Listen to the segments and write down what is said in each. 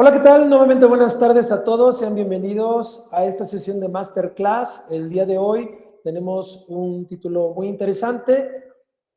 Hola, ¿qué tal? Nuevamente buenas tardes a todos. Sean bienvenidos a esta sesión de Masterclass. El día de hoy tenemos un título muy interesante.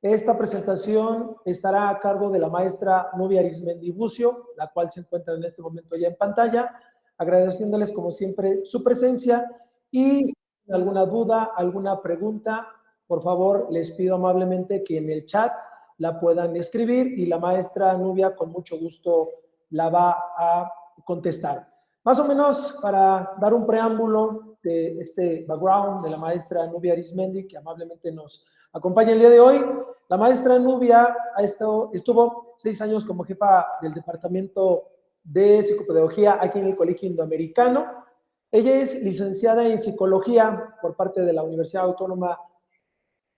Esta presentación estará a cargo de la maestra Nubia Arizmendi Bucio, la cual se encuentra en este momento ya en pantalla, agradeciéndoles como siempre su presencia y si tienen alguna duda, alguna pregunta, por favor les pido amablemente que en el chat la puedan escribir y la maestra Nubia con mucho gusto la va a contestar. Más o menos para dar un preámbulo de este background de la maestra Nubia Arizmendi, que amablemente nos acompaña el día de hoy. La maestra Nubia estuvo 6 años como jefa del departamento de psicopedagogía aquí en el Colegio Indoamericano. Ella es licenciada en psicología por parte de la Universidad Autónoma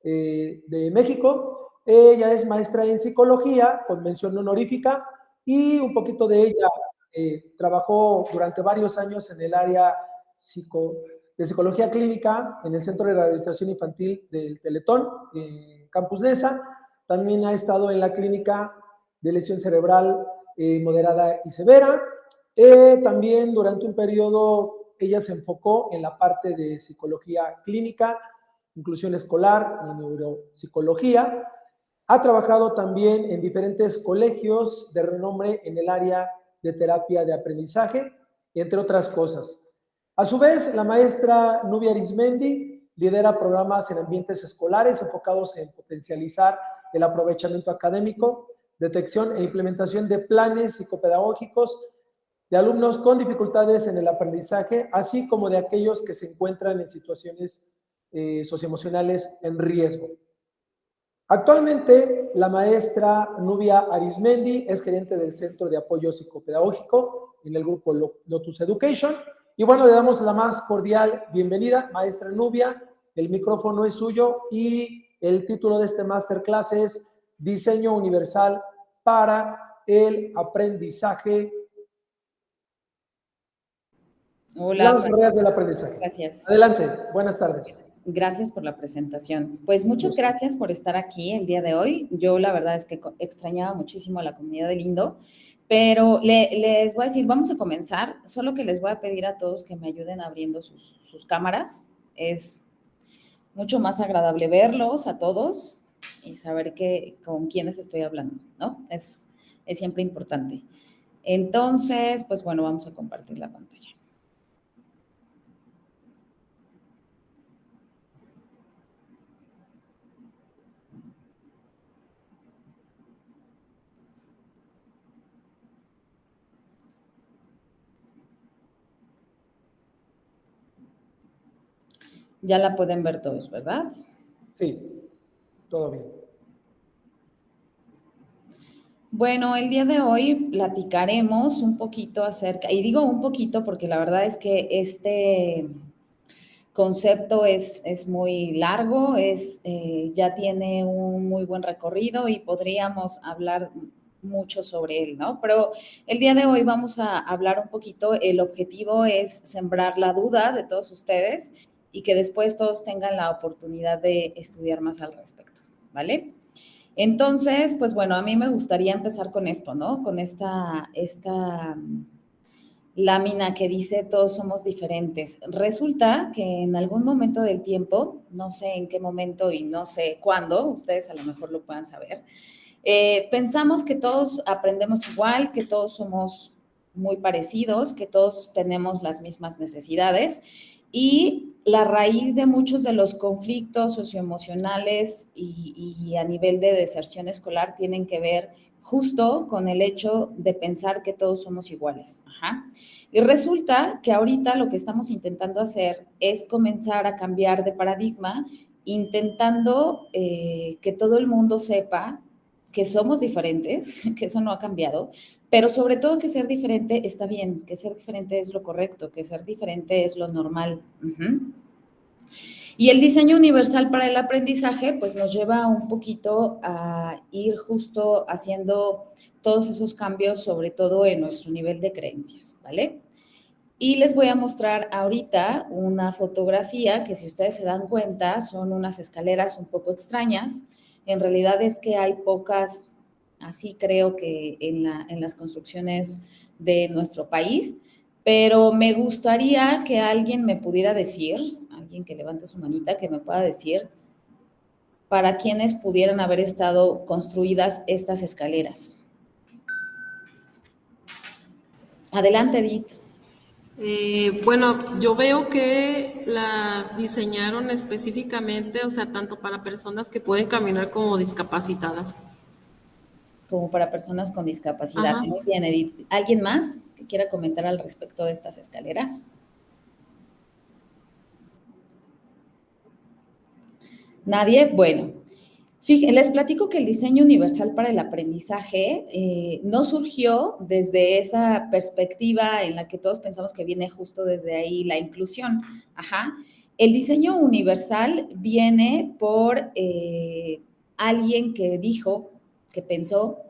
de México. Ella es maestra en psicología con mención honorífica y un poquito de ella trabajó durante varios años en el área de psicología clínica en el Centro de Rehabilitación Infantil del Teletón, Campus Nesa. También ha estado en la clínica de lesión cerebral moderada y severa. También durante un periodo ella se enfocó en la parte de psicología clínica, inclusión escolar y neuropsicología. Ha trabajado también en diferentes colegios de renombre en el área de terapia de aprendizaje, entre otras cosas. A su vez, la maestra Nubia Arizmendi lidera programas en ambientes escolares enfocados en potencializar el aprovechamiento académico, detección e implementación de planes psicopedagógicos de alumnos con dificultades en el aprendizaje, así como de aquellos que se encuentran en situaciones socioemocionales en riesgo. Actualmente, la maestra Nubia Arizmendi es gerente del Centro de Apoyo Psicopedagógico en el grupo Lotus Education. Y bueno, le damos la más cordial bienvenida, maestra Nubia. El micrófono es suyo y el título de este masterclass es Diseño Universal para el Aprendizaje. Hola, Las barreras del Francisco. aprendizaje. Gracias. Adelante, buenas tardes. Gracias por la presentación. Pues muchas gracias por estar aquí el día de hoy. Yo la verdad es que extrañaba muchísimo a la comunidad de Lindo, pero les voy a decir, vamos a comenzar, solo que les voy a pedir a todos que me ayuden abriendo sus cámaras. Es mucho más agradable verlos a todos y saber con quiénes estoy hablando, ¿no? Es siempre importante. Entonces, pues bueno, vamos a compartir la pantalla. Ya la pueden ver todos, ¿verdad? Sí, todo bien. Bueno, el día de hoy platicaremos un poquito acerca, y digo un poquito porque la verdad es que este concepto es muy largo, ya tiene un muy buen recorrido y podríamos hablar mucho sobre él, ¿no? Pero el día de hoy vamos a hablar un poquito, el objetivo es sembrar la duda de todos ustedes y que después todos tengan la oportunidad de estudiar más al respecto, ¿vale? Entonces, pues bueno, a mí me gustaría empezar con esto, ¿no? Con esta lámina que dice todos somos diferentes. Resulta que en algún momento del tiempo, no sé en qué momento y no sé cuándo, ustedes a lo mejor lo puedan saber, pensamos que todos aprendemos igual, que todos somos muy parecidos, que todos tenemos las mismas necesidades y la raíz de muchos de los conflictos socioemocionales y a nivel de deserción escolar tienen que ver justo con el hecho de pensar que todos somos iguales. Ajá. Y resulta que ahorita lo que estamos intentando hacer es comenzar a cambiar de paradigma, intentando que todo el mundo sepa que somos diferentes, que eso no ha cambiado, pero sobre todo que ser diferente está bien, que ser diferente es lo correcto, que ser diferente es lo normal. Y el diseño universal para el aprendizaje, pues nos lleva un poquito a ir justo haciendo todos esos cambios, sobre todo en nuestro nivel de creencias, ¿vale? Y les voy a mostrar ahorita una fotografía que, si ustedes se dan cuenta, son unas escaleras un poco extrañas. En realidad es que hay pocas así creo que en las construcciones de nuestro país, pero me gustaría que alguien me pudiera decir, alguien que levante su manita, que me pueda decir para quiénes pudieran haber estado construidas estas escaleras. Adelante, Edith. Bueno, yo veo que las diseñaron específicamente, o sea, tanto para personas que pueden caminar como discapacitadas. Como para personas con discapacidad. Ajá. Muy bien, Edith. ¿Alguien más que quiera comentar al respecto de estas escaleras? ¿Nadie? Bueno, les platico que el diseño universal para el aprendizaje no surgió desde esa perspectiva en la que todos pensamos que viene justo desde ahí la inclusión. Ajá. El diseño universal viene por alguien que dijo, que pensó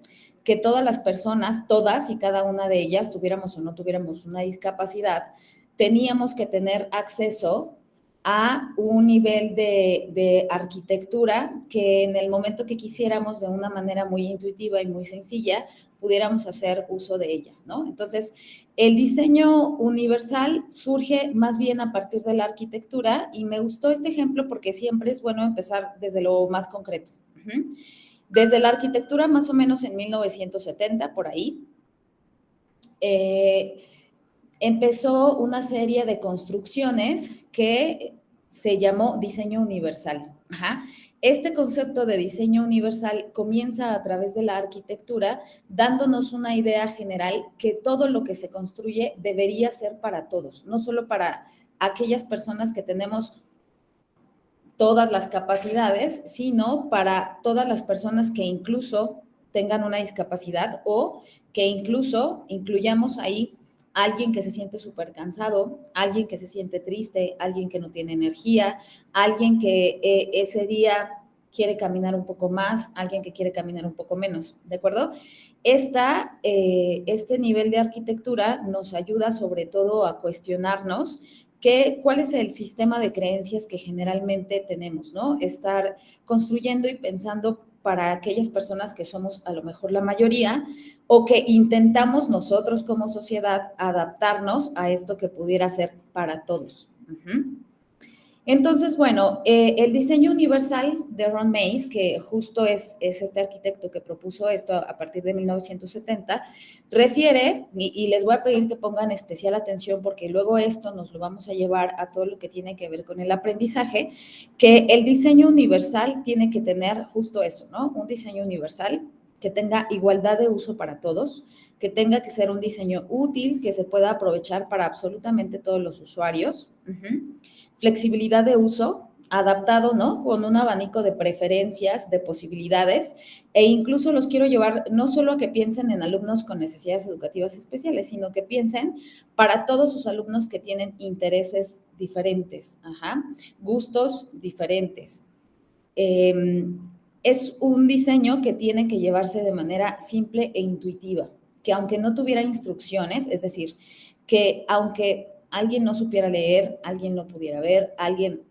que todas las personas, todas y cada una de ellas, tuviéramos o no tuviéramos una discapacidad, teníamos que tener acceso a un nivel de arquitectura que en el momento que quisiéramos, de una manera muy intuitiva y muy sencilla, pudiéramos hacer uso de ellas, ¿no? Entonces, el diseño universal surge más bien a partir de la arquitectura y me gustó este ejemplo porque siempre es bueno empezar desde lo más concreto. Desde la arquitectura, más o menos en 1970, por ahí, empezó una serie de construcciones que se llamó diseño universal. Ajá. Este concepto de diseño universal comienza a través de la arquitectura, dándonos una idea general que todo lo que se construye debería ser para todos, no solo para aquellas personas que tenemos todas las capacidades, sino para todas las personas que incluso tengan una discapacidad o que incluso incluyamos ahí alguien que se siente súper cansado, alguien que se siente triste, alguien que no tiene energía, alguien que ese día quiere caminar un poco más, alguien que quiere caminar un poco menos, ¿de acuerdo? Este nivel de arquitectura nos ayuda sobre todo a cuestionarnos cuál es el sistema de creencias que generalmente tenemos, ¿no? Estar construyendo y pensando para aquellas personas que somos a lo mejor la mayoría o que intentamos nosotros como sociedad adaptarnos a esto que pudiera ser para todos. Entonces, bueno, el diseño universal de Ron Mace, que justo es este arquitecto que propuso esto a partir de 1970, refiere, y les voy a pedir que pongan especial atención porque luego esto nos lo vamos a llevar a todo lo que tiene que ver con el aprendizaje, que el diseño universal tiene que tener justo eso, ¿no? Un diseño universal que tenga igualdad de uso para todos, que tenga que ser un diseño útil, que se pueda aprovechar para absolutamente todos los usuarios. Flexibilidad de uso, adaptado, ¿no? Con un abanico de preferencias, de posibilidades, e incluso los quiero llevar no solo a que piensen en alumnos con necesidades educativas especiales, sino que piensen para todos sus alumnos que tienen intereses diferentes, gustos diferentes. Es un diseño que tiene que llevarse de manera simple e intuitiva, que aunque no tuviera instrucciones, es decir, que aunque alguien no supiera leer, alguien no pudiera ver, alguien,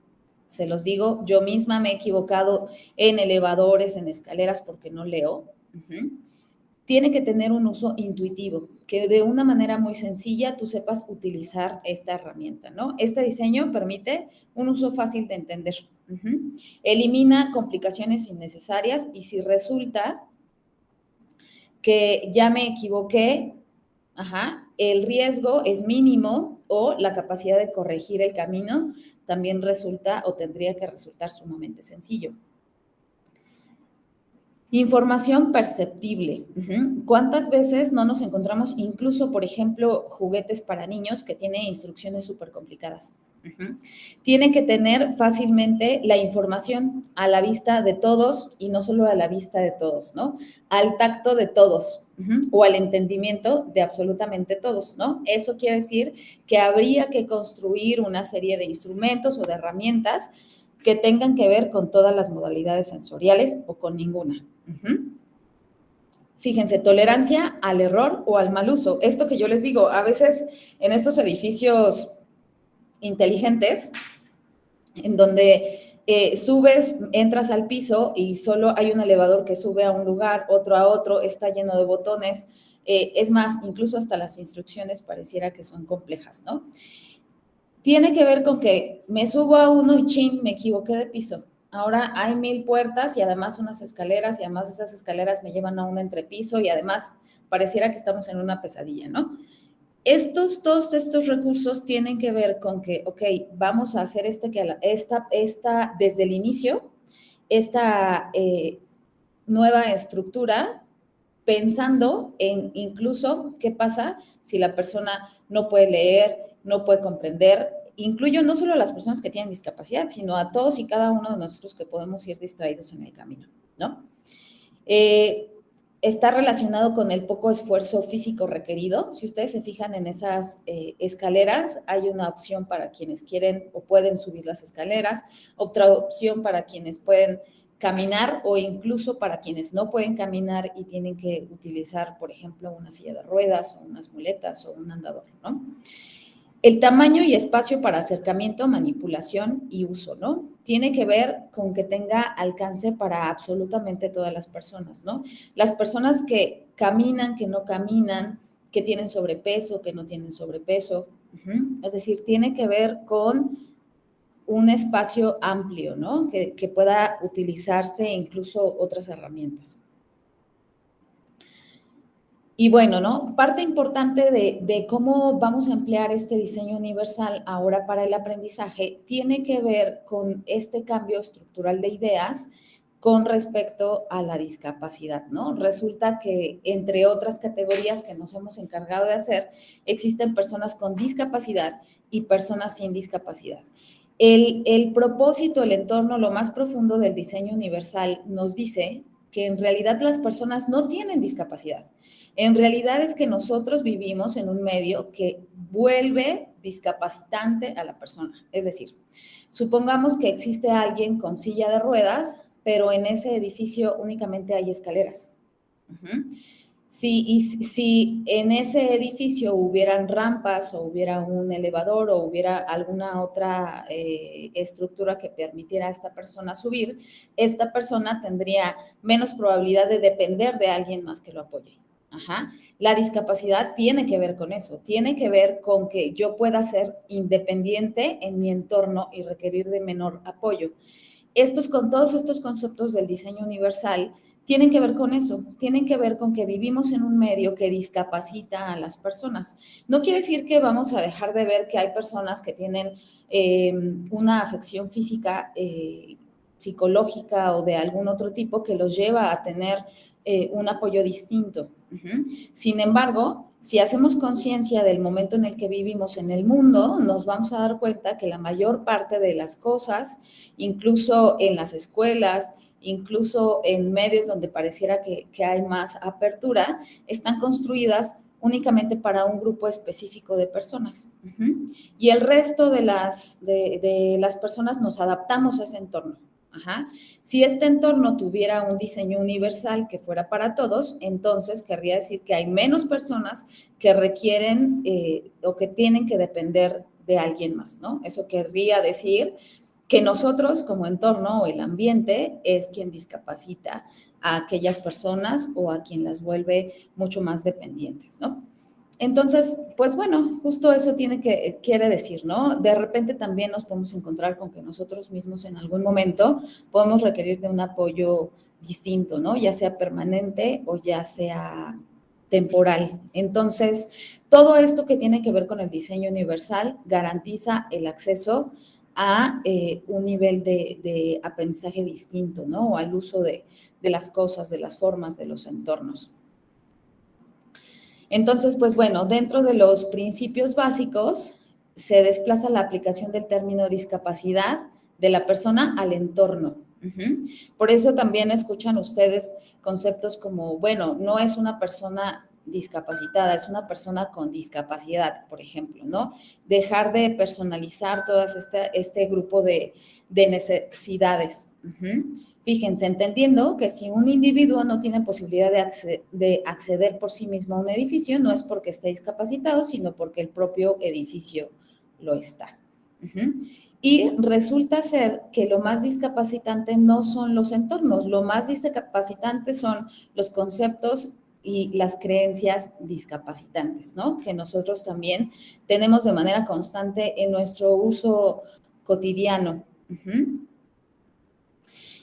se los digo, yo misma me he equivocado en elevadores, en escaleras porque no leo. Tiene que tener un uso intuitivo, que de una manera muy sencilla tú sepas utilizar esta herramienta, ¿no? Este diseño permite un uso fácil de entender. Elimina complicaciones innecesarias y si resulta que ya me equivoqué, el riesgo es mínimo o la capacidad de corregir el camino también resulta o tendría que resultar sumamente sencillo. Información perceptible. ¿Cuántas veces no nos encontramos incluso, por ejemplo, juguetes para niños que tienen instrucciones súper complicadas? Tiene que tener fácilmente la información a la vista de todos y no solo a la vista de todos, ¿no? Al tacto de todos o al entendimiento de absolutamente todos, ¿no? Eso quiere decir que habría que construir una serie de instrumentos o de herramientas que tengan que ver con todas las modalidades sensoriales o con ninguna. Fíjense, tolerancia al error o al mal uso. Esto que yo les digo, a veces en estos edificios inteligentes, en donde subes, entras al piso y solo hay un elevador que sube a un lugar, otro a otro, está lleno de botones. Es más, incluso hasta las instrucciones pareciera que son complejas, ¿no? Tiene que ver con que me subo a uno y chin, me equivoqué de piso. Ahora hay 1000 puertas y además unas escaleras y además esas escaleras me llevan a un entrepiso y además pareciera que estamos en una pesadilla, ¿no? Todos estos recursos tienen que ver con que, ok, vamos a hacer desde el inicio, esta nueva estructura, pensando en incluso qué pasa si la persona no puede leer, no puede comprender. Incluyo no solo a las personas que tienen discapacidad, sino a todos y cada uno de nosotros que podemos ir distraídos en el camino, ¿no? Está relacionado con el poco esfuerzo físico requerido. Si ustedes se fijan en esas escaleras, hay una opción para quienes quieren o pueden subir las escaleras, otra opción para quienes pueden caminar o incluso para quienes no pueden caminar y tienen que utilizar, por ejemplo, una silla de ruedas o unas muletas o un andador, ¿no? El tamaño y espacio para acercamiento, manipulación y uso, ¿no? Tiene que ver con que tenga alcance para absolutamente todas las personas, ¿no? Las personas que caminan, que no caminan, que tienen sobrepeso, que no tienen sobrepeso. Es decir, tiene que ver con un espacio amplio, ¿no? Que pueda utilizarse incluso otras herramientas. Y bueno, ¿no? Parte importante de cómo vamos a emplear este diseño universal ahora para el aprendizaje tiene que ver con este cambio estructural de ideas con respecto a la discapacidad, ¿no? Resulta que, entre otras categorías que nos hemos encargado de hacer, existen personas con discapacidad y personas sin discapacidad. El propósito, el entorno, lo más profundo del diseño universal nos dice que en realidad las personas no tienen discapacidad. En realidad es que nosotros vivimos en un medio que vuelve discapacitante a la persona. Es decir, supongamos que existe alguien con silla de ruedas, pero en ese edificio únicamente hay escaleras. Si en ese edificio hubieran rampas o hubiera un elevador o hubiera alguna otra estructura que permitiera a esta persona subir, esta persona tendría menos probabilidad de depender de alguien más que lo apoye. La discapacidad tiene que ver con eso, tiene que ver con que yo pueda ser independiente en mi entorno y requerir de menor apoyo. Con todos estos conceptos del diseño universal tienen que ver con eso, tienen que ver con que vivimos en un medio que discapacita a las personas. No quiere decir que vamos a dejar de ver que hay personas que tienen una afección física, psicológica o de algún otro tipo que los lleva a tener un apoyo distinto. Sin embargo, si hacemos conciencia del momento en el que vivimos en el mundo, nos vamos a dar cuenta que la mayor parte de las cosas, incluso en las escuelas, incluso en medios donde pareciera que hay más apertura, están construidas únicamente para un grupo específico de personas. Y el resto de las personas nos adaptamos a ese entorno. Si este entorno tuviera un diseño universal que fuera para todos, entonces querría decir que hay menos personas que requieren o que tienen que depender de alguien más, ¿no? Eso querría decir que nosotros como entorno o el ambiente es quien discapacita a aquellas personas o a quien las vuelve mucho más dependientes, ¿no? Entonces, pues bueno, justo eso quiere decir, ¿no? De repente también nos podemos encontrar con que nosotros mismos en algún momento podemos requerir de un apoyo distinto, ¿no? Ya sea permanente o ya sea temporal. Entonces, todo esto que tiene que ver con el diseño universal garantiza el acceso a un nivel de aprendizaje distinto, ¿no? O al uso de las cosas, de las formas, de los entornos. Entonces, pues bueno, dentro de los principios básicos se desplaza la aplicación del término discapacidad de la persona al entorno. Por eso también escuchan ustedes conceptos como, bueno, no es una persona discapacitada, es una persona con discapacidad, por ejemplo, ¿no? Dejar de personalizar todo este grupo de necesidades. Fíjense, entendiendo que si un individuo no tiene posibilidad de acceder por sí mismo a un edificio, no es porque esté discapacitado, sino porque el propio edificio lo está. Ujú. Y resulta ser que lo más discapacitante no son los entornos, lo más discapacitante son los conceptos y las creencias discapacitantes, ¿no? Que nosotros también tenemos de manera constante en nuestro uso cotidiano. Ujú.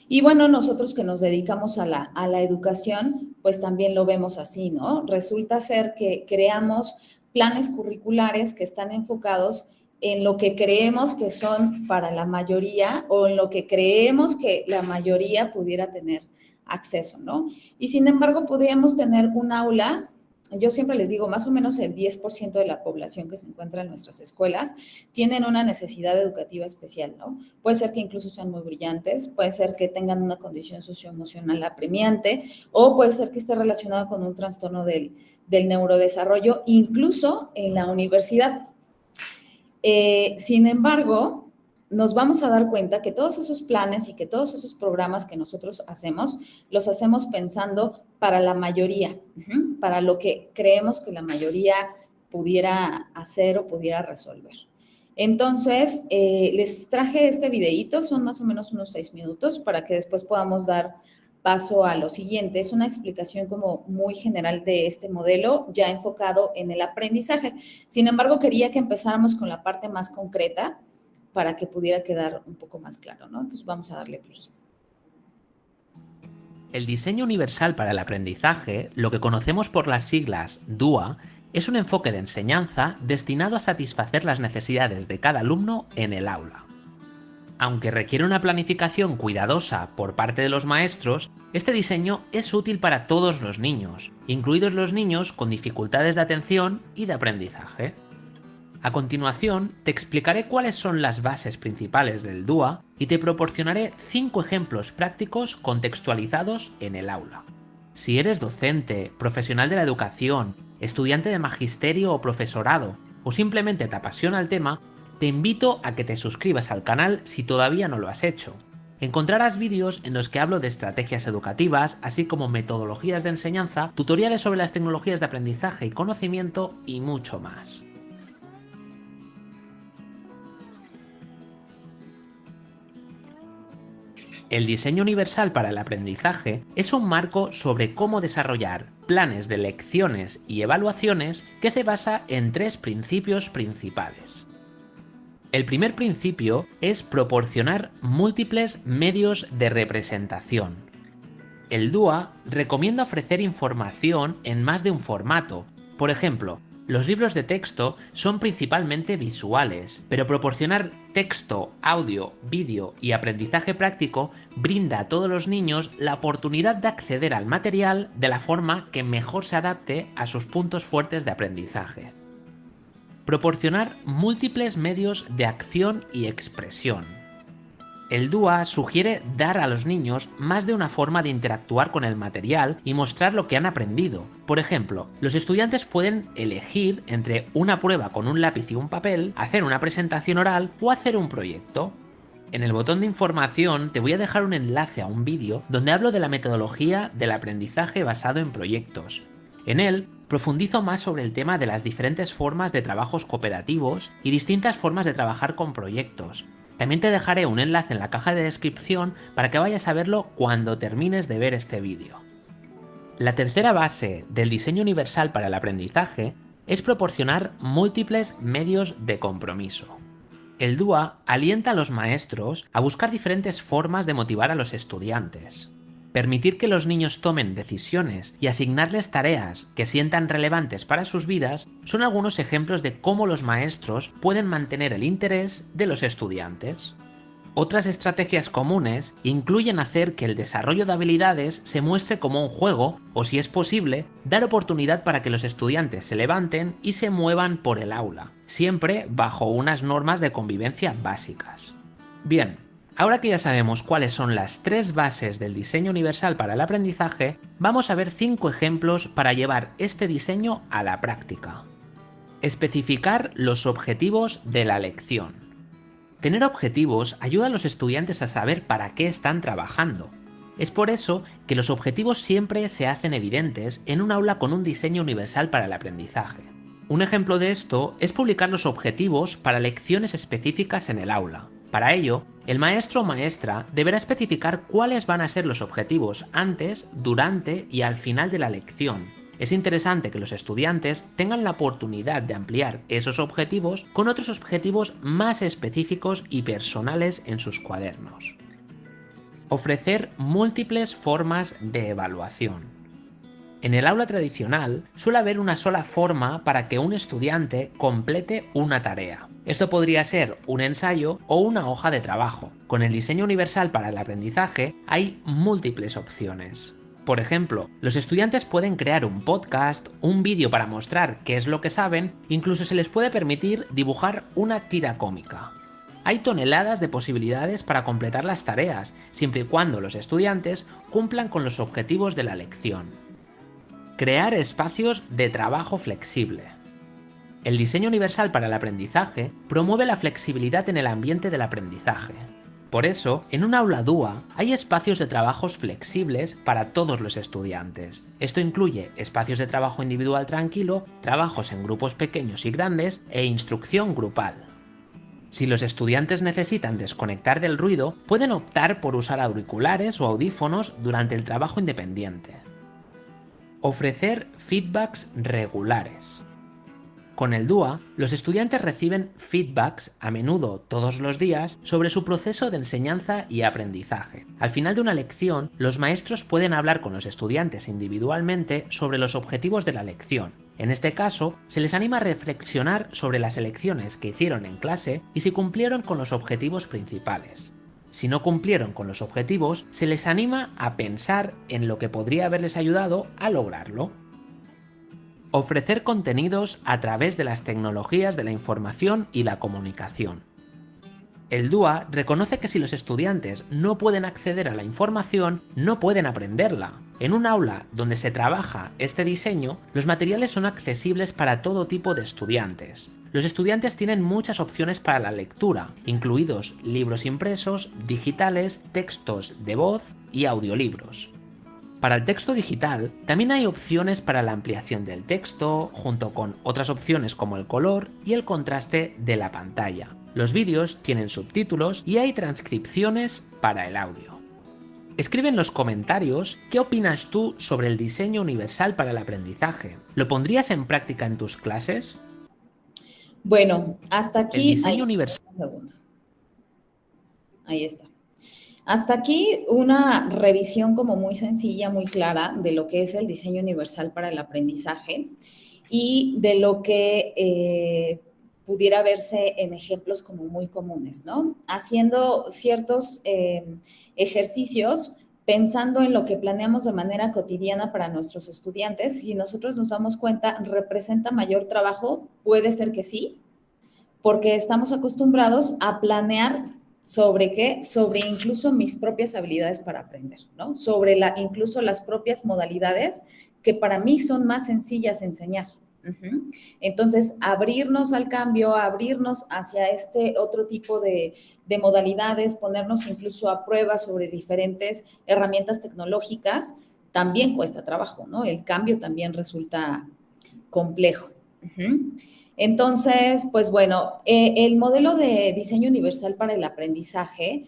Y bueno, nosotros que nos dedicamos a la educación, pues también lo vemos así, ¿no? Resulta ser que creamos planes curriculares que están enfocados en lo que creemos que son para la mayoría o en lo que creemos que la mayoría pudiera tener acceso, ¿no? Y sin embargo, podríamos tener un aula, yo siempre les digo, más o menos el 10% de la población que se encuentra en nuestras escuelas tienen una necesidad educativa especial, ¿no? Puede ser que incluso sean muy brillantes, puede ser que tengan una condición socioemocional apremiante o puede ser que esté relacionado con un trastorno del neurodesarrollo, incluso en la universidad. Sin embargo, nos vamos a dar cuenta que todos esos planes y que todos esos programas que nosotros hacemos, los hacemos pensando para la mayoría, para lo que creemos que la mayoría pudiera hacer o pudiera resolver. Entonces, les traje este videíto, son más o menos unos 6 minutos para que después podamos dar paso a lo siguiente. Es una explicación como muy general de este modelo, ya enfocado en el aprendizaje. Sin embargo, quería que empezáramos con la parte más concreta para que pudiera quedar un poco más claro, ¿no? Entonces vamos a darle play. El diseño universal para el aprendizaje, lo que conocemos por las siglas DUA, es un enfoque de enseñanza destinado a satisfacer las necesidades de cada alumno en el aula. Aunque requiere una planificación cuidadosa por parte de los maestros, este diseño es útil para todos los niños, incluidos los niños con dificultades de atención y de aprendizaje. A continuación, te explicaré cuáles son las bases principales del DUA y te proporcionaré 5 ejemplos prácticos contextualizados en el aula. Si eres docente, profesional de la educación, estudiante de magisterio o profesorado, o simplemente te apasiona el tema, te invito a que te suscribas al canal si todavía no lo has hecho. Encontrarás vídeos en los que hablo de estrategias educativas, así como metodologías de enseñanza, tutoriales sobre las tecnologías de aprendizaje y conocimiento y mucho más. El diseño universal para el aprendizaje es un marco sobre cómo desarrollar planes de lecciones y evaluaciones que se basa en 3 principios principales. El primer principio es proporcionar múltiples medios de representación. El DUA recomienda ofrecer información en más de un formato. Por ejemplo, los libros de texto son principalmente visuales, pero proporcionar texto, audio, vídeo y aprendizaje práctico brinda a todos los niños la oportunidad de acceder al material de la forma que mejor se adapte a sus puntos fuertes de aprendizaje. Proporcionar múltiples medios de acción y expresión. El DUA sugiere dar a los niños más de una forma de interactuar con el material y mostrar lo que han aprendido. Por ejemplo, los estudiantes pueden elegir entre una prueba con un lápiz y un papel, hacer una presentación oral o hacer un proyecto. En el botón de información te voy a dejar un enlace a un vídeo donde hablo de la metodología del aprendizaje basado en proyectos. En él profundizo más sobre el tema de las diferentes formas de trabajos cooperativos y distintas formas de trabajar con proyectos. También te dejaré un enlace en la caja de descripción para que vayas a verlo cuando termines de ver este vídeo. La tercera base del diseño universal para el aprendizaje es proporcionar múltiples medios de compromiso. El DUA alienta a los maestros a buscar diferentes formas de motivar a los estudiantes. Permitir que los niños tomen decisiones y asignarles tareas que sientan relevantes para sus vidas son algunos ejemplos de cómo los maestros pueden mantener el interés de los estudiantes. Otras estrategias comunes incluyen hacer que el desarrollo de habilidades se muestre como un juego o, si es posible, dar oportunidad para que los estudiantes se levanten y se muevan por el aula, siempre bajo unas normas de convivencia básicas. Bien. Ahora que ya sabemos cuáles son las 3 bases del diseño universal para el aprendizaje, vamos a ver 5 ejemplos para llevar este diseño a la práctica. Especificar los objetivos de la lección. Tener objetivos ayuda a los estudiantes a saber para qué están trabajando. Es por eso que los objetivos siempre se hacen evidentes en un aula con un diseño universal para el aprendizaje. Un ejemplo de esto es publicar los objetivos para lecciones específicas en el aula. Para ello, el maestro o maestra deberá especificar cuáles van a ser los objetivos antes, durante y al final de la lección. Es interesante que los estudiantes tengan la oportunidad de ampliar esos objetivos con otros objetivos más específicos y personales en sus cuadernos. Ofrecer múltiples formas de evaluación. En el aula tradicional suele haber una sola forma para que un estudiante complete una tarea. Esto podría ser un ensayo o una hoja de trabajo. Con el diseño universal para el aprendizaje hay múltiples opciones. Por ejemplo, los estudiantes pueden crear un podcast, un vídeo para mostrar qué es lo que saben, incluso se les puede permitir dibujar una tira cómica. Hay toneladas de posibilidades para completar las tareas, siempre y cuando los estudiantes cumplan con los objetivos de la lección. Crear espacios de trabajo flexible. El diseño universal para el aprendizaje promueve la flexibilidad en el ambiente del aprendizaje. Por eso, en un aula DUA hay espacios de trabajos flexibles para todos los estudiantes. Esto incluye espacios de trabajo individual tranquilo, trabajos en grupos pequeños y grandes e instrucción grupal. Si los estudiantes necesitan desconectar del ruido, pueden optar por usar auriculares o audífonos durante el trabajo independiente. Ofrecer feedbacks regulares. Con el DUA, los estudiantes reciben feedbacks a menudo todos los días sobre su proceso de enseñanza y aprendizaje. Al final de una lección, los maestros pueden hablar con los estudiantes individualmente sobre los objetivos de la lección. En este caso, se les anima a reflexionar sobre las elecciones que hicieron en clase y si cumplieron con los objetivos principales. Si no cumplieron con los objetivos, se les anima a pensar en lo que podría haberles ayudado a lograrlo. Ofrecer contenidos a través de las tecnologías de la información y la comunicación. El DUA reconoce que si los estudiantes no pueden acceder a la información, no pueden aprenderla. En un aula donde se trabaja este diseño, los materiales son accesibles para todo tipo de estudiantes. Los estudiantes tienen muchas opciones para la lectura, incluidos libros impresos, digitales, textos de voz y audiolibros. Para el texto digital, también hay opciones para la ampliación del texto, junto con otras opciones como el color y el contraste de la pantalla. Los vídeos tienen subtítulos y hay transcripciones para el audio. Escribe en los comentarios qué opinas tú sobre el diseño universal para el aprendizaje. ¿Lo pondrías en práctica en tus clases? Bueno, hasta aquí... El diseño universal. Un segundo. Ahí está. Hasta aquí una revisión como muy sencilla, muy clara de lo que es el diseño universal para el aprendizaje y de lo que pudiera verse en ejemplos como muy comunes, ¿no? Haciendo ciertos ejercicios, pensando en lo que planeamos de manera cotidiana para nuestros estudiantes. Si nosotros nos damos cuenta, ¿representa mayor trabajo? Puede ser que sí, porque estamos acostumbrados a planear ¿sobre qué? Sobre incluso mis propias habilidades para aprender, ¿no? Sobre incluso las propias modalidades que para mí son más sencillas de enseñar. Entonces, abrirnos al cambio, abrirnos hacia este otro tipo de modalidades, ponernos incluso a prueba sobre diferentes herramientas tecnológicas, también cuesta trabajo, ¿no? El cambio también resulta complejo. Entonces, pues bueno, el modelo de diseño universal para el aprendizaje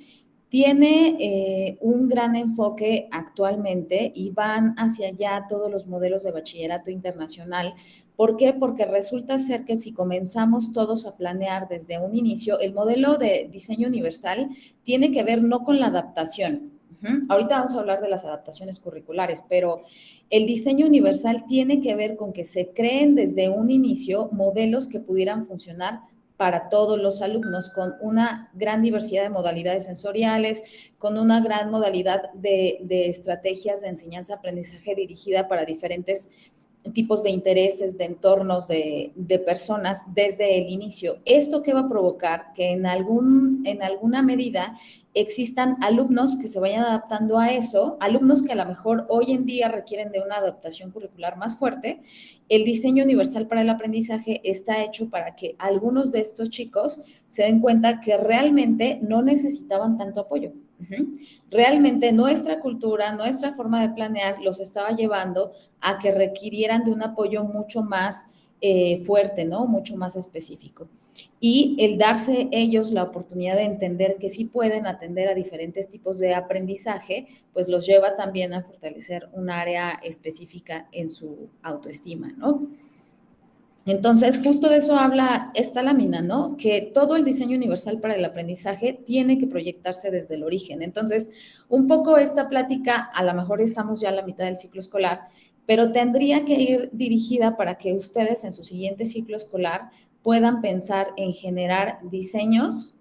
tiene un gran enfoque actualmente y van hacia allá todos los modelos de bachillerato internacional. ¿Por qué? Porque resulta ser que si comenzamos todos a planear desde un inicio, el modelo de diseño universal tiene que ver no con la adaptación. Ahorita vamos a hablar de las adaptaciones curriculares, pero el diseño universal tiene que ver con que se creen desde un inicio modelos que pudieran funcionar para todos los alumnos, con una gran diversidad de modalidades sensoriales, con una gran modalidad de estrategias de enseñanza-aprendizaje dirigida para diferentes tipos de intereses, de entornos, de personas desde el inicio. ¿Esto qué va a provocar? Que en alguna medida existan alumnos que se vayan adaptando a eso, alumnos que a lo mejor hoy en día requieren de una adaptación curricular más fuerte. El diseño universal para el aprendizaje está hecho para que algunos de estos chicos se den cuenta que realmente no necesitaban tanto apoyo. Realmente nuestra cultura, nuestra forma de planear los estaba llevando a que requirieran de un apoyo mucho más fuerte, ¿no? Mucho más específico. Y el darse ellos la oportunidad de entender que sí pueden atender a diferentes tipos de aprendizaje, pues los lleva también a fortalecer un área específica en su autoestima, ¿no? Entonces, justo de eso habla esta lámina, ¿no? Que todo el diseño universal para el aprendizaje tiene que proyectarse desde el origen. Entonces, un poco esta plática, a lo mejor estamos ya a la mitad del ciclo escolar, pero tendría que ir dirigida para que ustedes en su siguiente ciclo escolar puedan pensar en generar diseños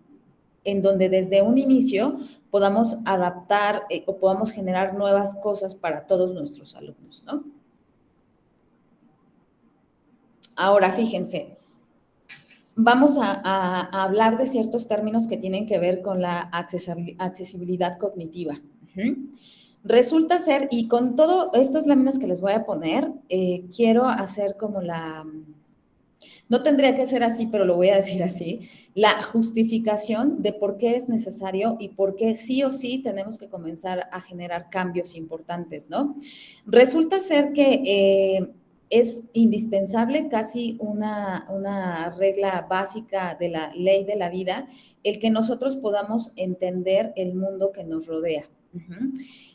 en donde desde un inicio podamos adaptar o podamos generar nuevas cosas para todos nuestros alumnos, ¿no? Ahora, fíjense, vamos a hablar de ciertos términos que tienen que ver con la accesibilidad cognitiva. Resulta ser, y con todas estas láminas que les voy a poner, quiero hacer como no tendría que ser así, pero lo voy a decir así, la justificación de por qué es necesario y por qué sí o sí tenemos que comenzar a generar cambios importantes, ¿no? Resulta ser que es indispensable, casi una regla básica de la ley de la vida, el que nosotros podamos entender el mundo que nos rodea.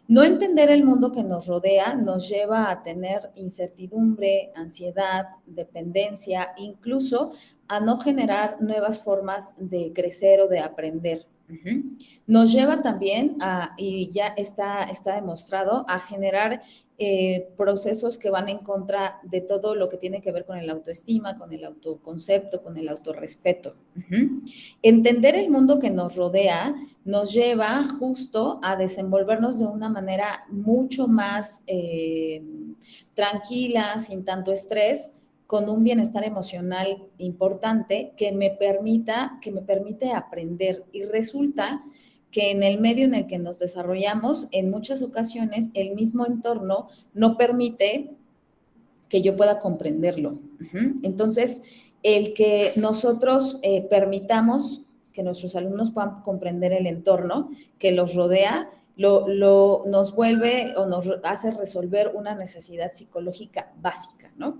No entender el mundo que nos rodea nos lleva a tener incertidumbre, ansiedad, dependencia, incluso a no generar nuevas formas de crecer o de aprender. Nos lleva también y ya está demostrado, a generar procesos que van en contra de todo lo que tiene que ver con el autoestima, con el autoconcepto, con el autorrespeto. Entender el mundo que nos rodea nos lleva justo a desenvolvernos de una manera mucho más tranquila, sin tanto estrés, con un bienestar emocional importante que me permite aprender. Y resulta que en el medio en el que nos desarrollamos, en muchas ocasiones, el mismo entorno no permite que yo pueda comprenderlo. Entonces, el que nosotros permitamos que nuestros alumnos puedan comprender el entorno que los rodea, nos vuelve o nos hace resolver una necesidad psicológica básica, ¿no?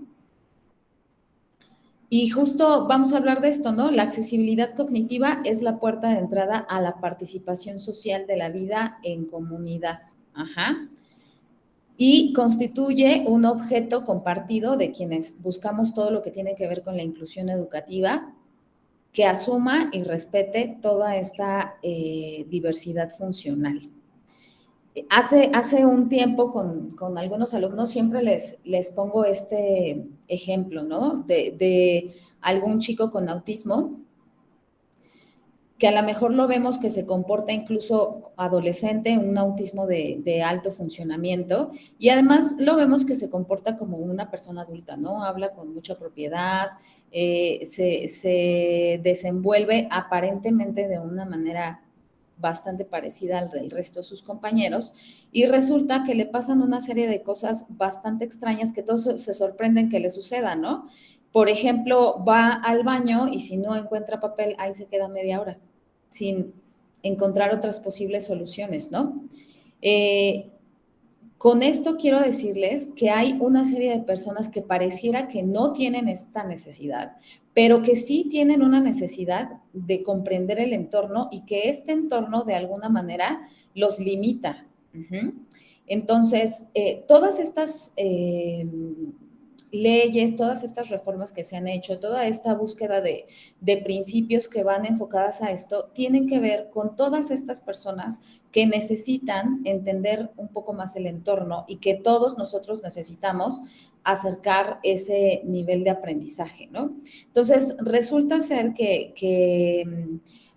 Y justo vamos a hablar de esto, ¿no? La accesibilidad cognitiva es la puerta de entrada a la participación social de la vida en comunidad. Y constituye un objeto compartido de quienes buscamos todo lo que tiene que ver con la inclusión educativa, que asuma y respete toda esta diversidad funcional. Hace un tiempo con algunos alumnos siempre les pongo este ejemplo, ¿no? De algún chico con autismo que a lo mejor lo vemos que se comporta incluso adolescente, un autismo de alto funcionamiento, y además lo vemos que se comporta como una persona adulta, ¿no? Habla con mucha propiedad, se desenvuelve aparentemente de una manera bastante parecida al del resto de sus compañeros, y resulta que le pasan una serie de cosas bastante extrañas que todos se sorprenden que le suceda, ¿no? Por ejemplo, va al baño y si no encuentra papel, ahí se queda media hora sin encontrar otras posibles soluciones, ¿no? Con esto quiero decirles que hay una serie de personas que pareciera que no tienen esta necesidad, pero que sí tienen una necesidad de comprender el entorno y que este entorno de alguna manera los limita. Entonces, todas estas leyes, todas estas reformas que se han hecho, toda esta búsqueda de principios que van enfocadas a esto, tienen que ver con todas estas personas que necesitan entender un poco más el entorno y que todos nosotros necesitamos acercar ese nivel de aprendizaje, ¿no? Entonces, resulta ser que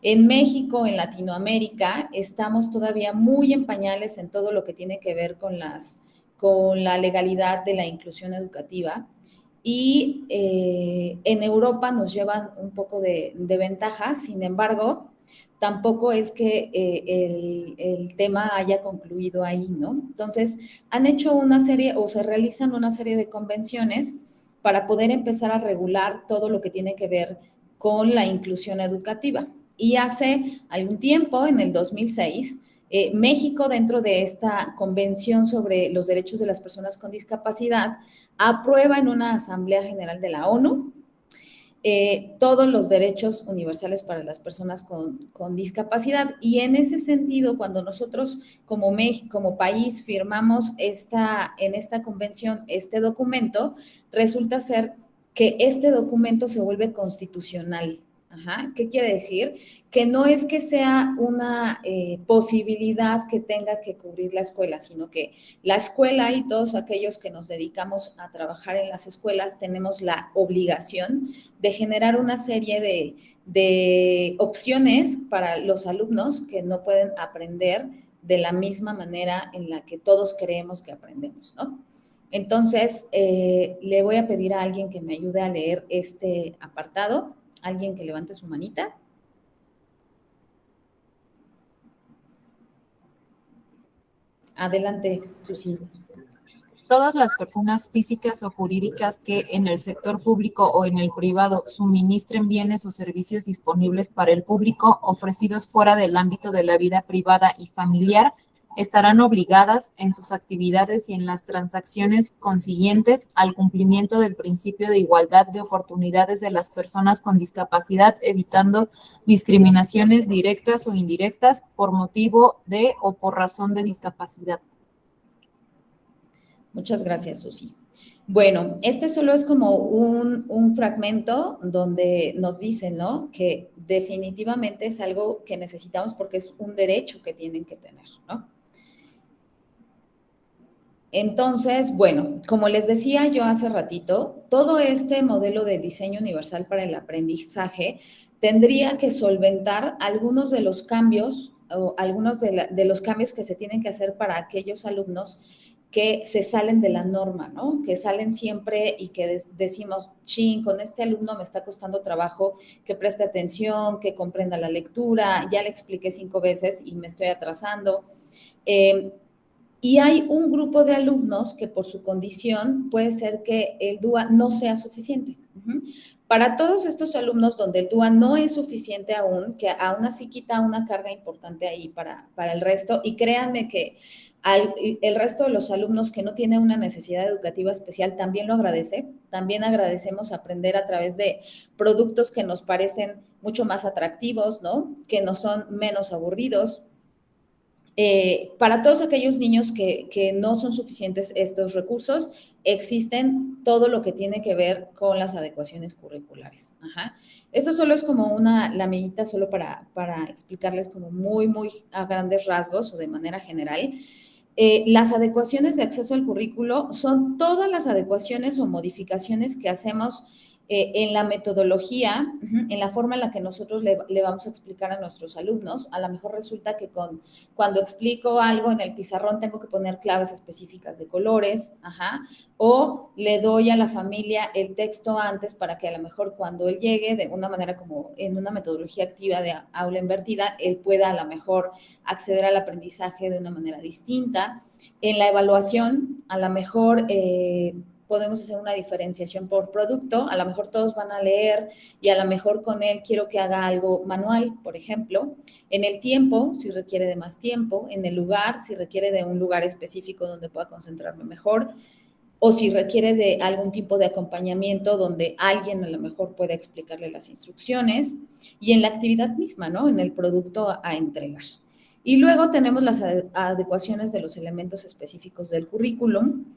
en México, en Latinoamérica, estamos todavía muy en pañales en todo lo que tiene que ver con la legalidad de la inclusión educativa, y en Europa nos llevan un poco de ventaja. Sin embargo, tampoco es que el tema haya concluido ahí, ¿no? Entonces, han hecho una serie o se realizan una serie de convenciones para poder empezar a regular todo lo que tiene que ver con la inclusión educativa. Y hace algún tiempo, en el 2006, México, dentro de esta Convención sobre los Derechos de las Personas con Discapacidad, aprueba en una Asamblea General de la ONU todos los derechos universales para las personas con discapacidad. Y en ese sentido, cuando nosotros como México, como país, firmamos en esta convención este documento, resulta ser que este documento se vuelve constitucional. Ajá. ¿Qué quiere decir? Que no es que sea una posibilidad que tenga que cubrir la escuela, sino que la escuela y todos aquellos que nos dedicamos a trabajar en las escuelas tenemos la obligación de generar una serie de opciones para los alumnos que no pueden aprender de la misma manera en la que todos creemos que aprendemos, ¿no? Entonces, le voy a pedir a alguien que me ayude a leer este apartado. Alguien que levante su manita. Adelante, Susi. Todas las personas físicas o jurídicas que en el sector público o en el privado suministren bienes o servicios disponibles para el público ofrecidos fuera del ámbito de la vida privada y familiar estarán obligadas en sus actividades y en las transacciones consiguientes al cumplimiento del principio de igualdad de oportunidades de las personas con discapacidad, evitando discriminaciones directas o indirectas por motivo de o por razón de discapacidad. Muchas gracias, Susi. Bueno, este solo es como un fragmento donde nos dicen, ¿no?, que definitivamente es algo que necesitamos porque es un derecho que tienen que tener, ¿no? Entonces, bueno, como les decía yo hace ratito, todo este modelo de diseño universal para el aprendizaje tendría que solventar algunos de los cambios o algunos de los cambios que se tienen que hacer para aquellos alumnos que se salen de la norma, ¿no? Que salen siempre y que decimos, chin, con este alumno me está costando trabajo que preste atención, que comprenda la lectura, ya le expliqué 5 veces y me estoy atrasando. Y hay un grupo de alumnos que por su condición puede ser que el DUA no sea suficiente. Para todos estos alumnos donde el DUA no es suficiente aún, que aún así quita una carga importante ahí para el resto, y créanme que el resto de los alumnos que no tienen una necesidad educativa especial también lo agradece. También agradecemos aprender a través de productos que nos parecen mucho más atractivos, ¿no? Que no son menos aburridos. Para todos aquellos niños que no son suficientes estos recursos, existen todo lo que tiene que ver con las adecuaciones curriculares. Ajá. Esto solo es como una laminita solo para explicarles como muy a grandes rasgos o de manera general. Las adecuaciones de acceso al currículo son todas las adecuaciones o modificaciones que hacemos en la metodología, en la forma en la que nosotros le vamos a explicar a nuestros alumnos. A lo mejor resulta que cuando explico algo en el pizarrón tengo que poner claves específicas de colores, o le doy a la familia el texto antes para que a lo mejor cuando él llegue de una manera como en una metodología activa de aula invertida, él pueda a lo mejor acceder al aprendizaje de una manera distinta. En la evaluación, a lo mejor podemos hacer una diferenciación por producto, a lo mejor todos van a leer y a lo mejor con él quiero que haga algo manual, por ejemplo. En el tiempo, si requiere de más tiempo, en el lugar, si requiere de un lugar específico donde pueda concentrarme mejor, o si requiere de algún tipo de acompañamiento donde alguien a lo mejor pueda explicarle las instrucciones, y en la actividad misma, ¿no? En el producto a entregar. Y luego tenemos las adecuaciones de los elementos específicos del currículum,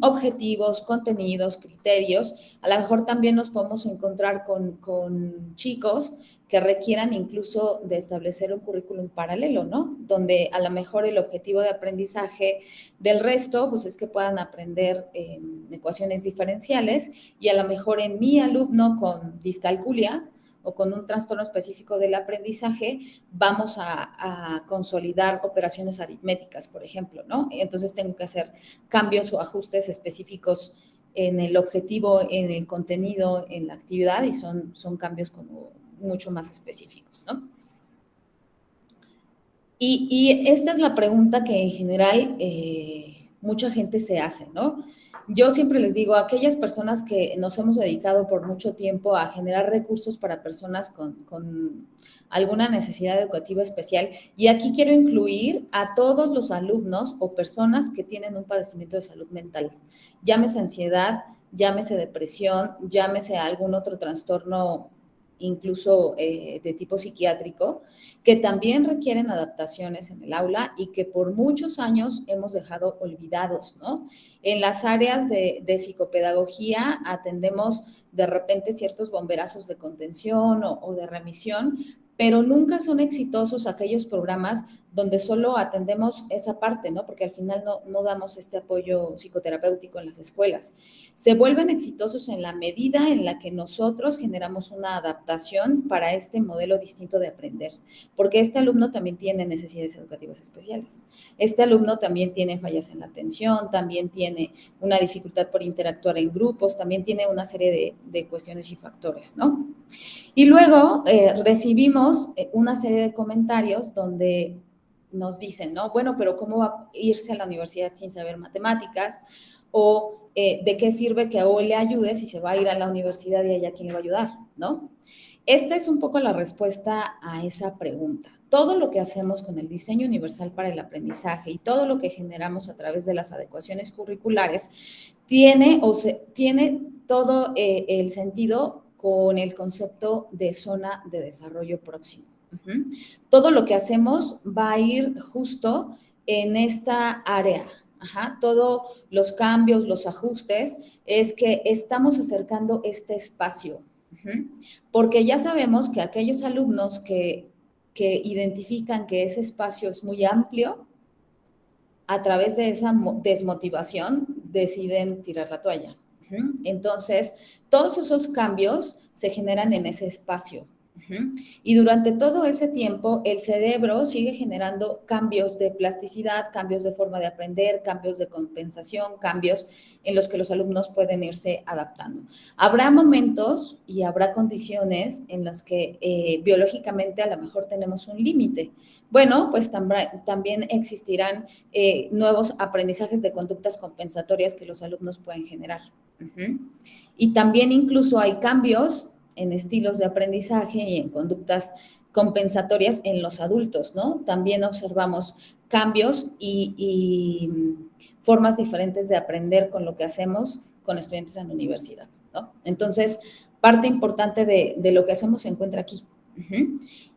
objetivos, contenidos, criterios. A lo mejor también nos podemos encontrar con chicos que requieran incluso de establecer un currículum paralelo, ¿no? Donde a lo mejor el objetivo de aprendizaje del resto, pues es que puedan aprender ecuaciones diferenciales, y a lo mejor en mi alumno con discalculia o con un trastorno específico del aprendizaje, vamos a consolidar operaciones aritméticas, por ejemplo, ¿no? Entonces tengo que hacer cambios o ajustes específicos en el objetivo, en el contenido, en la actividad, y son cambios como mucho más específicos, ¿no? Y esta es la pregunta que en general mucha gente se hace, ¿no? Yo siempre les digo, aquellas personas que nos hemos dedicado por mucho tiempo a generar recursos para personas con alguna necesidad educativa especial, y aquí quiero incluir a todos los alumnos o personas que tienen un padecimiento de salud mental, llámese ansiedad, llámese depresión, llámese algún otro trastorno incluso de tipo psiquiátrico, que también requieren adaptaciones en el aula y que por muchos años hemos dejado olvidados, ¿no? En las áreas de psicopedagogía atendemos de repente ciertos bomberazos de contención o de remisión, pero nunca son exitosos aquellos programas donde solo atendemos esa parte, ¿no? Porque al final no damos este apoyo psicoterapéutico en las escuelas. Se vuelven exitosos en la medida en la que nosotros generamos una adaptación para este modelo distinto de aprender, porque este alumno también tiene necesidades educativas especiales. Este alumno también tiene fallas en la atención, también tiene una dificultad por interactuar en grupos, también tiene una serie de cuestiones y factores, ¿no? Y luego recibimos una serie de comentarios donde nos dicen, ¿no? Bueno, pero ¿cómo va a irse a la universidad sin saber matemáticas? O ¿de qué sirve que hoy le ayude si se va a ir a la universidad y allá quién le va a ayudar? ¿No? Esta es un poco la respuesta a esa pregunta. Todo lo que hacemos con el diseño universal para el aprendizaje y todo lo que generamos a través de las adecuaciones curriculares tiene todo el sentido con el concepto de zona de desarrollo próximo. Todo lo que hacemos va a ir justo en esta área. Todos los cambios, los ajustes, es que estamos acercando este espacio. Porque ya sabemos que aquellos alumnos que identifican que ese espacio es muy amplio, a través de esa desmotivación deciden tirar la toalla. Entonces, todos esos cambios se generan en ese espacio. Y durante todo ese tiempo, el cerebro sigue generando cambios de plasticidad, cambios de forma de aprender, cambios de compensación, cambios en los que los alumnos pueden irse adaptando. Habrá momentos y habrá condiciones en las que biológicamente a lo mejor tenemos un límite. Bueno, pues también existirán nuevos aprendizajes de conductas compensatorias que los alumnos pueden generar. Y también incluso hay cambios en estilos de aprendizaje y en conductas compensatorias en los adultos, ¿no? También observamos cambios y formas diferentes de aprender con lo que hacemos con estudiantes en la universidad, ¿no? Entonces, parte importante de lo que hacemos se encuentra aquí.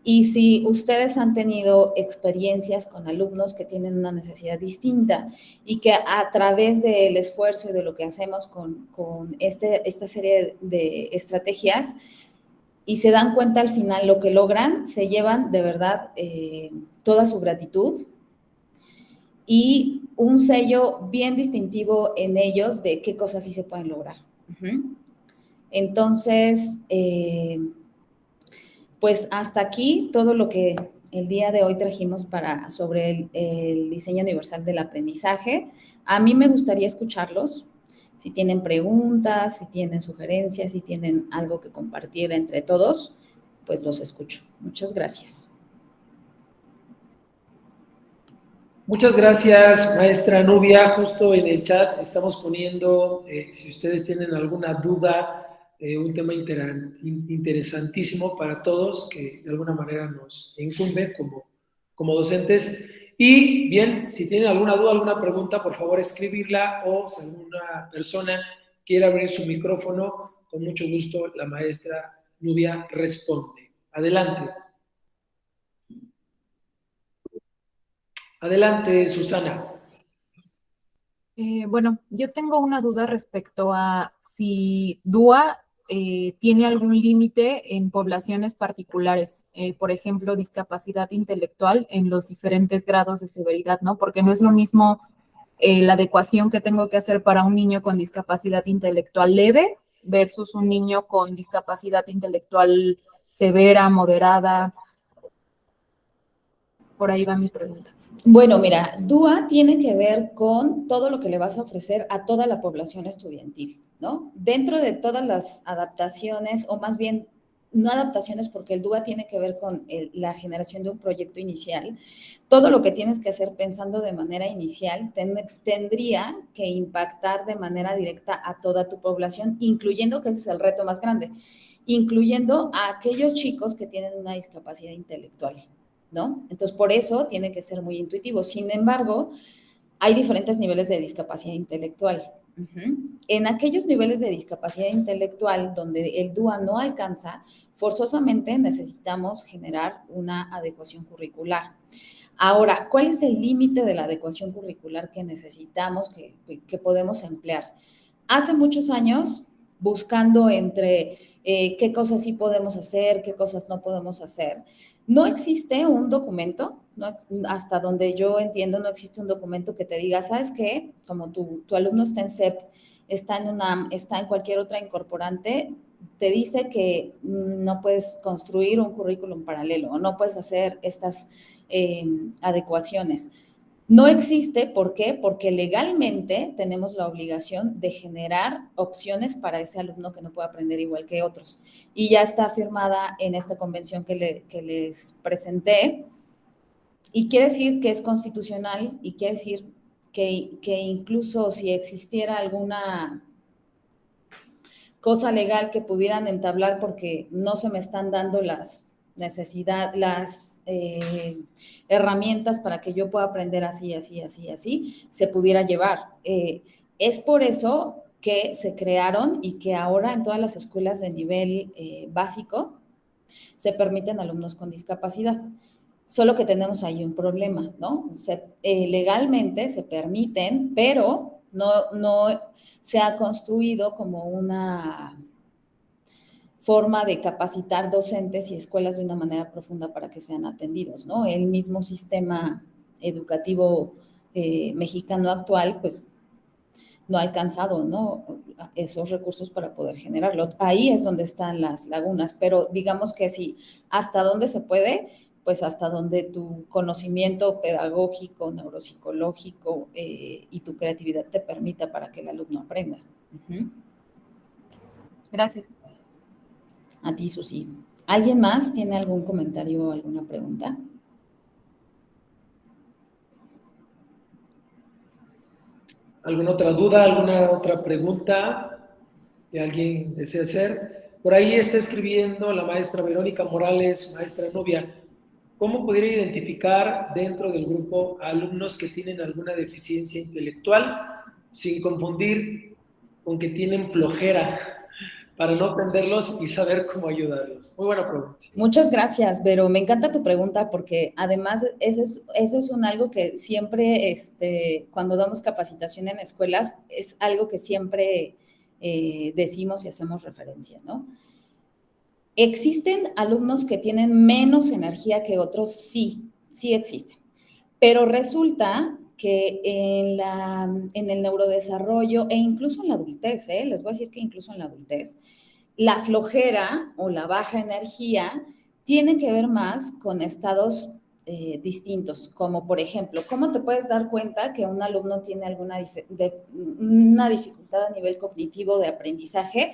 Y si ustedes han tenido experiencias con alumnos que tienen una necesidad distinta y que a través del esfuerzo y de lo que hacemos con esta serie de estrategias y se dan cuenta al final lo que logran, se llevan de verdad toda su gratitud y un sello bien distintivo en ellos de qué cosas sí se pueden lograr. Entonces, pues hasta aquí todo lo que el día de hoy trajimos sobre el diseño universal del aprendizaje. A mí me gustaría escucharlos. Si tienen preguntas, si tienen sugerencias, si tienen algo que compartir entre todos, pues los escucho. Muchas gracias. Muchas gracias, maestra Nubia. Justo en el chat estamos poniendo, si ustedes tienen alguna duda, un tema interesantísimo para todos, que de alguna manera nos incumbe como docentes. Y bien, si tienen alguna duda, alguna pregunta, por favor escribirla, o si alguna persona quiere abrir su micrófono, con mucho gusto la maestra Nubia responde. Adelante. Adelante, Susana. Bueno, yo tengo una duda respecto a si DUA tiene algún límite en poblaciones particulares, por ejemplo, discapacidad intelectual en los diferentes grados de severidad, ¿no? Porque no es lo mismo la adecuación que tengo que hacer para un niño con discapacidad intelectual leve versus un niño con discapacidad intelectual severa, moderada. Por ahí va mi pregunta. Bueno, mira, DUA tiene que ver con todo lo que le vas a ofrecer a toda la población estudiantil, ¿no? Dentro de todas las adaptaciones, o más bien no adaptaciones, porque el DUA tiene que ver con la generación de un proyecto inicial. Todo lo que tienes que hacer pensando de manera inicial tendría que impactar de manera directa a toda tu población, incluyendo, que ese es el reto más grande, incluyendo a aquellos chicos que tienen una discapacidad intelectual, ¿no? Entonces, por eso tiene que ser muy intuitivo. Sin embargo, hay diferentes niveles de discapacidad intelectual. En aquellos niveles de discapacidad intelectual donde el DUA no alcanza, forzosamente necesitamos generar una adecuación curricular. Ahora, ¿cuál es el límite de la adecuación curricular que necesitamos, que podemos emplear? Hace muchos años, buscando entre qué cosas sí podemos hacer, qué cosas no podemos hacer, no existe un documento, no, hasta donde yo entiendo, no existe un documento que te diga, ¿sabes qué? Como tu alumno está en CEP, está en UNAM, está en cualquier otra incorporante, te dice que no puedes construir un currículum paralelo o no puedes hacer estas adecuaciones. No existe, ¿por qué? Porque legalmente tenemos la obligación de generar opciones para ese alumno que no puede aprender igual que otros. Y ya está firmada en esta convención que les presenté, y quiere decir que es constitucional, y quiere decir que incluso si existiera alguna cosa legal que pudieran entablar porque no se me están dando las herramientas para que yo pueda aprender así, se pudiera llevar. Es por eso que se crearon y que ahora en todas las escuelas de nivel básico se permiten alumnos con discapacidad. Solo que tenemos ahí un problema, ¿no? Legalmente se permiten, pero no se ha construido como una forma de capacitar docentes y escuelas de una manera profunda para que sean atendidos, ¿no? El mismo sistema educativo mexicano actual, pues, no ha alcanzado, ¿no?, esos recursos para poder generarlo. Ahí es donde están las lagunas, pero digamos que sí, hasta dónde se puede, pues hasta donde tu conocimiento pedagógico, neuropsicológico y tu creatividad te permita para que el alumno aprenda. Gracias. A ti, Susi. ¿Alguien más tiene algún comentario o alguna pregunta? ¿Alguna otra duda, alguna otra pregunta que alguien desee hacer? Por ahí está escribiendo la maestra Verónica Morales, maestra Nubia. ¿Cómo pudiera identificar dentro del grupo a alumnos que tienen alguna deficiencia intelectual sin confundir con que tienen flojera, para no atenderlos y saber cómo ayudarlos? Muy buena pregunta. Muchas gracias, Vero. Me encanta tu pregunta porque además ese es algo que siempre, cuando damos capacitación en escuelas, es algo que siempre decimos y hacemos referencia, ¿no? ¿Existen alumnos que tienen menos energía que otros? Sí existen. Pero resulta que en el neurodesarrollo e incluso en la adultez, les voy a decir que incluso en la adultez, la flojera o la baja energía tiene que ver más con estados distintos, como por ejemplo, ¿cómo te puedes dar cuenta que un alumno tiene una dificultad a nivel cognitivo de aprendizaje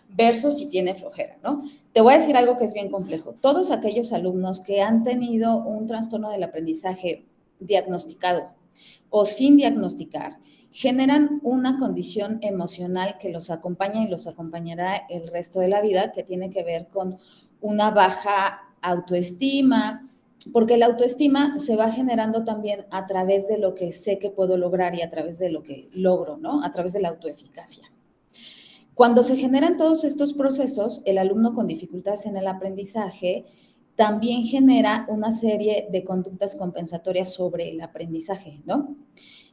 versus si tiene flojera, ¿no? Te voy a decir algo que es bien complejo. Todos aquellos alumnos que han tenido un trastorno del aprendizaje diagnosticado o sin diagnosticar, generan una condición emocional que los acompaña y los acompañará el resto de la vida, que tiene que ver con una baja autoestima, porque la autoestima se va generando también a través de lo que sé que puedo lograr y a través de lo que logro, ¿no? A través de la autoeficacia. Cuando se generan todos estos procesos, el alumno con dificultades en el aprendizaje también genera una serie de conductas compensatorias sobre el aprendizaje, ¿no?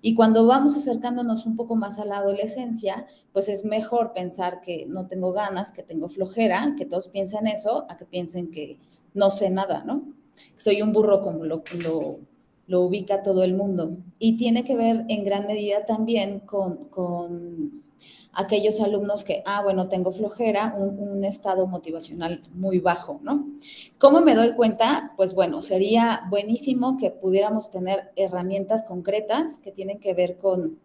Y cuando vamos acercándonos un poco más a la adolescencia, pues es mejor pensar que no tengo ganas, que tengo flojera, que todos piensen eso, a que piensen que no sé nada, ¿no? Soy un burro como lo ubica todo el mundo. Y tiene que ver en gran medida también con aquellos alumnos que, bueno, tengo flojera, un estado motivacional muy bajo, ¿no? ¿Cómo me doy cuenta? Pues bueno, sería buenísimo que pudiéramos tener herramientas concretas que tienen que ver con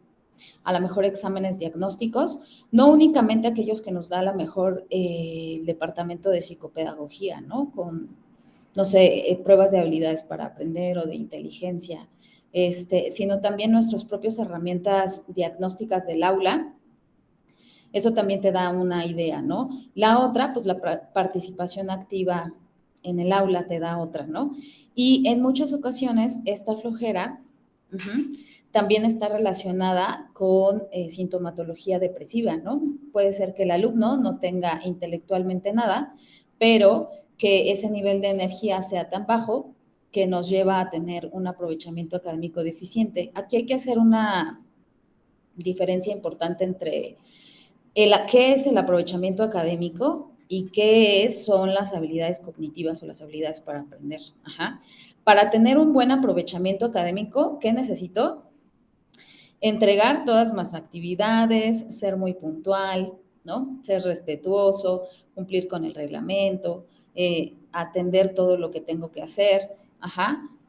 a lo mejor exámenes diagnósticos, no únicamente aquellos que nos da a lo mejor el departamento de psicopedagogía, ¿no? Con, no sé, pruebas de habilidades para aprender o de inteligencia, sino también nuestras propias herramientas diagnósticas del aula. Eso también te da una idea, ¿no? La otra, pues la participación activa en el aula te da otra, ¿no? Y en muchas ocasiones esta flojera también está relacionada con sintomatología depresiva, ¿no? Puede ser que el alumno no tenga intelectualmente nada, pero que ese nivel de energía sea tan bajo que nos lleva a tener un aprovechamiento académico deficiente. Aquí hay que hacer una diferencia importante entre qué es el aprovechamiento académico y qué son las habilidades cognitivas o las habilidades para aprender. Para tener un buen aprovechamiento académico, ¿qué necesito? Entregar todas mis actividades, ser muy puntual, ¿no? Ser respetuoso, cumplir con el reglamento, atender todo lo que tengo que hacer,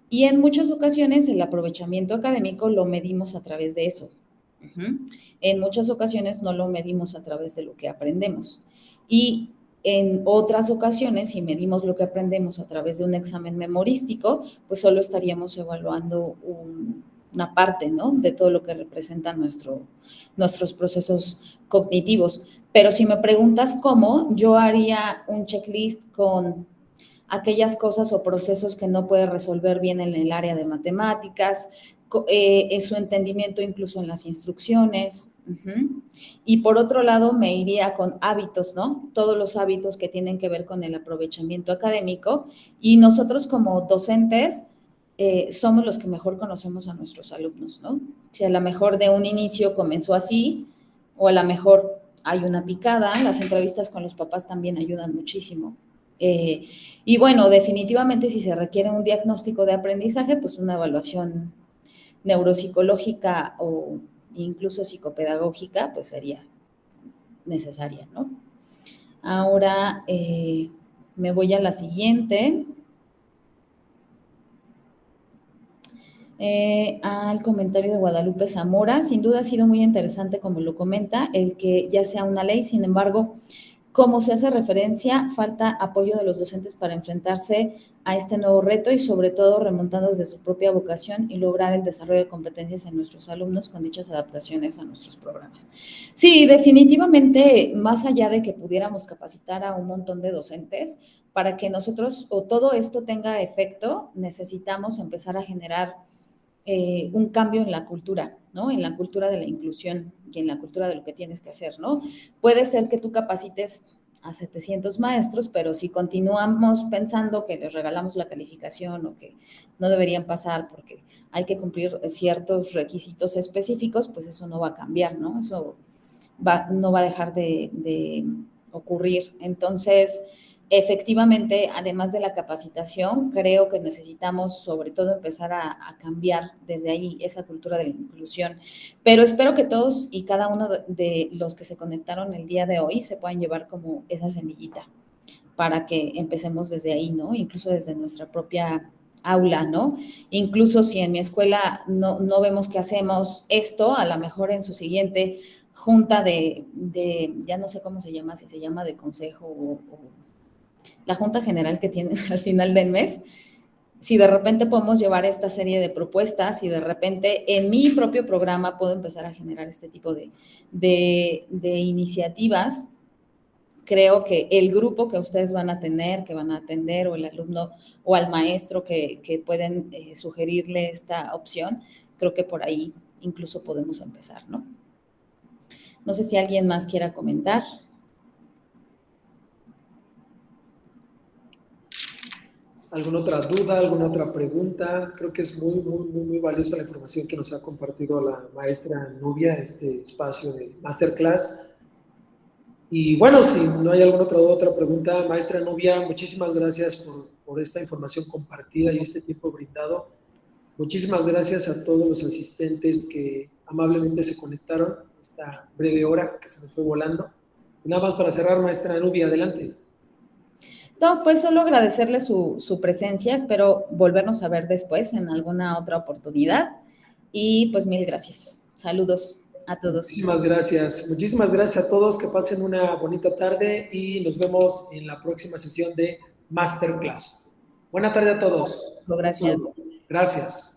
Y en muchas ocasiones el aprovechamiento académico lo medimos a través de eso. En muchas ocasiones no lo medimos a través de lo que aprendemos. Y en otras ocasiones, si medimos lo que aprendemos a través de un examen memorístico, pues solo estaríamos evaluando una parte, ¿no? De todo lo que representan nuestros procesos cognitivos. Pero si me preguntas cómo, yo haría un checklist con aquellas cosas o procesos que no puede resolver bien en el área de matemáticas, su entendimiento incluso en las instrucciones. Y por otro lado, me iría con hábitos, ¿no? Todos los hábitos que tienen que ver con el aprovechamiento académico. Y nosotros como docentes somos los que mejor conocemos a nuestros alumnos, ¿no? Si a lo mejor de un inicio comenzó así, o a lo mejor hay una picada, las entrevistas con los papás también ayudan muchísimo. Y bueno, definitivamente si se requiere un diagnóstico de aprendizaje, pues una evaluación neuropsicológica o incluso psicopedagógica, pues sería necesaria, ¿no? Ahora me voy a la siguiente. Al comentario de Guadalupe Zamora, sin duda ha sido muy interesante, como lo comenta, el que ya sea una ley. Sin embargo, como se hace referencia, falta apoyo de los docentes para enfrentarse a este nuevo reto y sobre todo remontando desde su propia vocación y lograr el desarrollo de competencias en nuestros alumnos con dichas adaptaciones a nuestros programas. Sí, definitivamente, más allá de que pudiéramos capacitar a un montón de docentes, para que nosotros o todo esto tenga efecto, necesitamos empezar a generar un cambio en la cultura, ¿no? En la cultura de la inclusión y en la cultura de lo que tienes que hacer, ¿no? Puede ser que tú capacites a 700 maestros, pero si continuamos pensando que les regalamos la calificación o que no deberían pasar porque hay que cumplir ciertos requisitos específicos, pues eso no va a cambiar, ¿no? Eso no va a dejar de ocurrir. Entonces, efectivamente, además de la capacitación, creo que necesitamos sobre todo empezar a cambiar desde ahí esa cultura de la inclusión. Pero espero que todos y cada uno de los que se conectaron el día de hoy se puedan llevar como esa semillita para que empecemos desde ahí, ¿no? Incluso desde nuestra propia aula, ¿no? Incluso si en mi escuela no vemos que hacemos esto, a lo mejor en su siguiente junta de ya no sé cómo se llama, si se llama de consejo o la junta general que tienen al final del mes, si de repente podemos llevar esta serie de propuestas y de repente en mi propio programa puedo empezar a generar este tipo de iniciativas, creo que el grupo que ustedes van a tener, que van a atender, o el alumno o al maestro que pueden sugerirle esta opción, creo que por ahí incluso podemos empezar, ¿no? No sé si alguien más quiera comentar. ¿Alguna otra duda, alguna otra pregunta? Creo que es muy valiosa la información que nos ha compartido la maestra Nubia, este espacio de Masterclass. Y bueno, si no hay alguna otra pregunta, maestra Nubia, muchísimas gracias por esta información compartida y este tiempo brindado. Muchísimas gracias a todos los asistentes que amablemente se conectaron esta breve hora que se nos fue volando. Y nada más para cerrar, maestra Nubia, adelante. No, pues solo agradecerle su presencia, espero volvernos a ver después en alguna otra oportunidad y pues mil gracias. Saludos A todos. Muchísimas gracias. Muchísimas gracias a todos. Que pasen una bonita tarde y nos vemos en la próxima sesión de Masterclass. Buena tarde a todos. Gracias. Gracias.